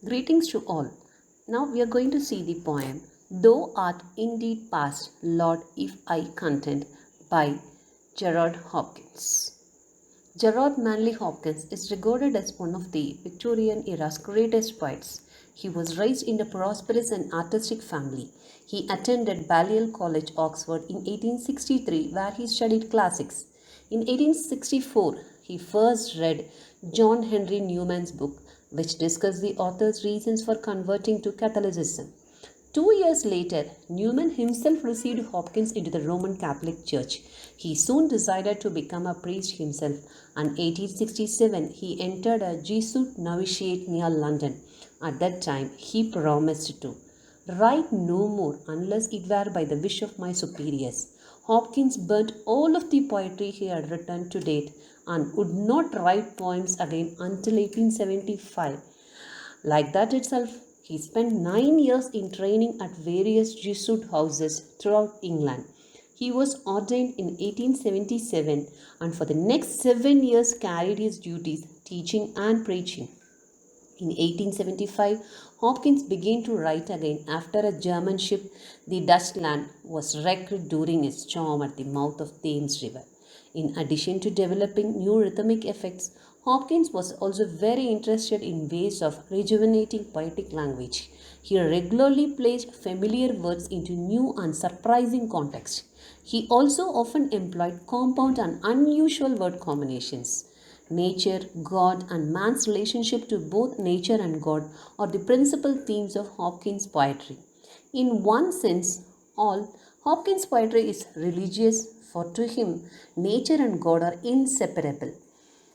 Greetings to all. Now we are going to see the poem Thou Art Indeed Past, Lord, If I Content by Gerard Hopkins. Gerard Manley Hopkins is regarded as one of the Victorian era's greatest poets. He was raised in a prosperous and artistic family. He attended Balliol College, Oxford in 1863, where he studied classics. In 1864, he first read John Henry Newman's book, which discussed the author's reasons for converting to Catholicism. 2 years later, Newman himself received Hopkins into the Roman Catholic Church. He soon decided to become a priest himself, and 1867 he entered a Jesuit novitiate near London. At that time, he promised to write no more unless it were by the wish of my superiors. Hopkins burnt all of the poetry he had written to date and would not write poems again until 1875. Like that itself, he spent 9 years in training at various Jesuit houses throughout England. He was ordained in 1877 and for the next 7 years carried his duties teaching and preaching. In 1875, Hopkins began to write again after a German ship, the Dutchland, was wrecked during a storm at the mouth of Thames River. In addition to developing new rhythmic effects, Hopkins was also very interested in ways of rejuvenating poetic language. He regularly placed familiar words into new and surprising contexts. He also often employed compound and unusual word combinations. Nature, God, and man's relationship to both nature and God are the principal themes of Hopkins' poetry. In one sense, all Hopkins' poetry is religious, for to him, nature and God are inseparable.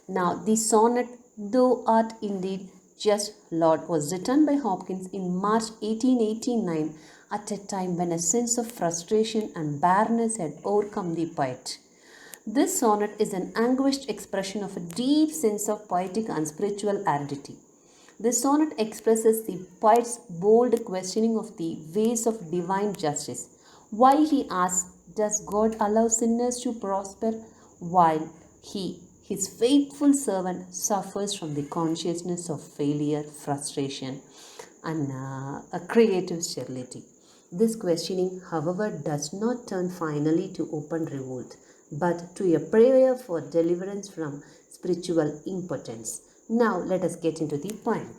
Now, the sonnet, Thou Art Indeed Just, Lord, was written by Hopkins in March 1889 at a time when a sense of frustration and barrenness had overcome the poet. This sonnet is an anguished expression of a deep sense of poetic and spiritual aridity. This sonnet expresses the poet's bold questioning of the ways of divine justice. Why, he asks, does God allow sinners to prosper while he, his faithful servant, suffers from the consciousness of failure, frustration, and a creative sterility? This questioning, however, does not turn finally to open revolt, but to a prayer for deliverance from spiritual impotence. Now, let us get into the poem.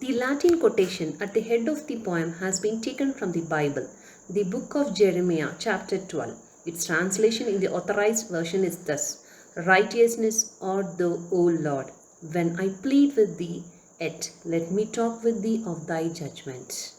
The Latin quotation at the head of the poem has been taken from the Bible, the book of Jeremiah, chapter 12. Its translation in the authorized version is thus: Righteousness art thou, O Lord, when I plead with thee, yet let me talk with thee of thy judgment.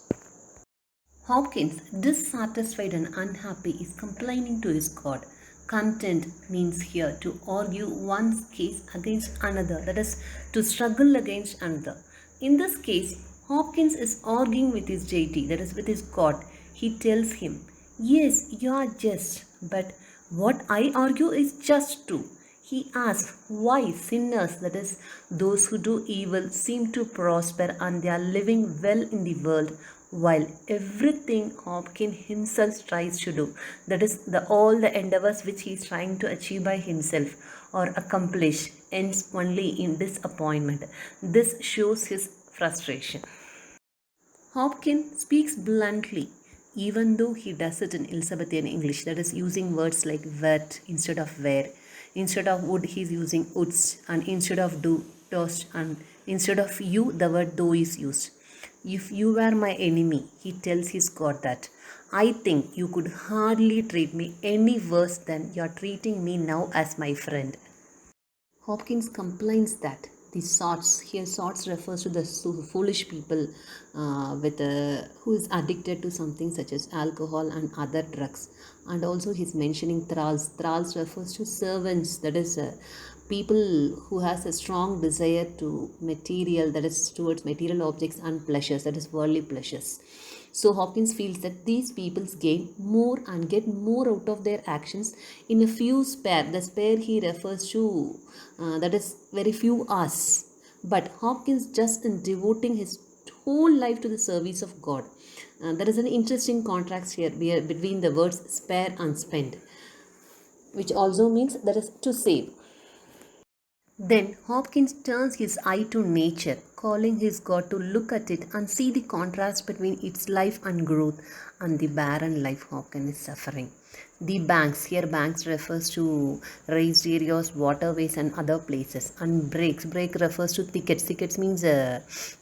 Hopkins, dissatisfied and unhappy, is complaining to his God. Content means here to argue one's case against another, that is, to struggle against another. In this case, Hopkins is arguing with his deity, that is, with his God. He tells him, Yes, you are just, but what I argue is just too. He asks why sinners, that is, those who do evil, seem to prosper and they are living well in the world, while everything Hopkins himself tries to do, that is, all the endeavors which he is trying to achieve by himself or accomplish, ends only in disappointment. This shows his frustration. Hopkins speaks bluntly, even though he does it in Elizabethan English, that is, using words like wet instead of where. Instead of would, he is using wouldst, and instead of do, dost, and instead of you, the word though is used. If you were my enemy, he tells his God that, I think you could hardly treat me any worse than you are treating me now as my friend. Hopkins complains that the sorts, here sorts refers to the foolish people who is addicted to something such as alcohol and other drugs. And also he's mentioning thralls. Thralls refers to servants, that is people who has a strong desire to material, that is towards material objects and pleasures, that is worldly pleasures. So Hopkins feels that these peoples gain more and get more out of their actions in a few spare. The spare he refers to, that is very few hours. But Hopkins just in devoting his whole life to the service of God. There is an interesting contrast here between the words spare and spend, which also means that is to save. Then Hopkins turns his eye to nature, calling his God to look at it and see the contrast between its life and growth and the barren life Hopkins is suffering. The banks, here banks refers to raised areas, waterways and other places, and break refers to thickets means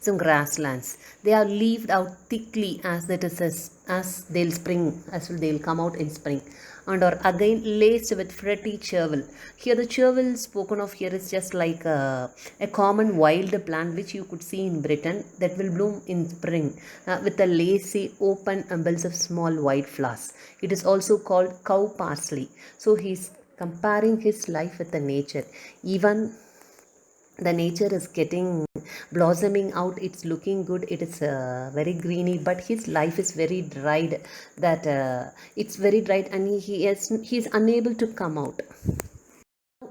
some grasslands. They are leaved out thickly as that is as they'll spring, as they'll come out in spring, and are again laced with fretty chervil. Here the chervil spoken of here is just like a common wild plant which you could see in Britain that will bloom in spring with a lacy open umbels of small white flowers. It is also called cow parsley. So he's comparing his life with the nature. Even the nature is getting blossoming out, it's looking good, it is very greeny, but his life is very dried, that it's very dried, and he's unable to come out.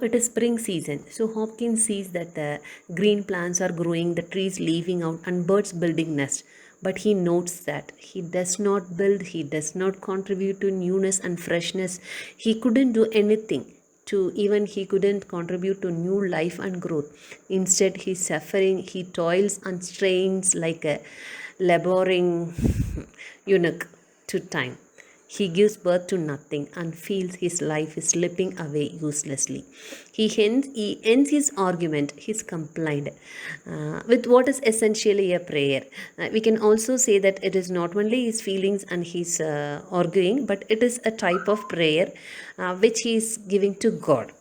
It is spring season, so Hopkins sees that the green plants are growing, the trees leaving out, and birds building nests. But he notes that he does not build, he does not contribute to newness and freshness. He couldn't do anything to, even he couldn't contribute to new life and growth. Instead, he's suffering, he toils and strains like a laboring eunuch to time. He gives birth to nothing and feels his life is slipping away uselessly. He ends his argument, his complaint, with what is essentially a prayer. We can also say that it is not only his feelings and his arguing, but it is a type of prayer which he is giving to God.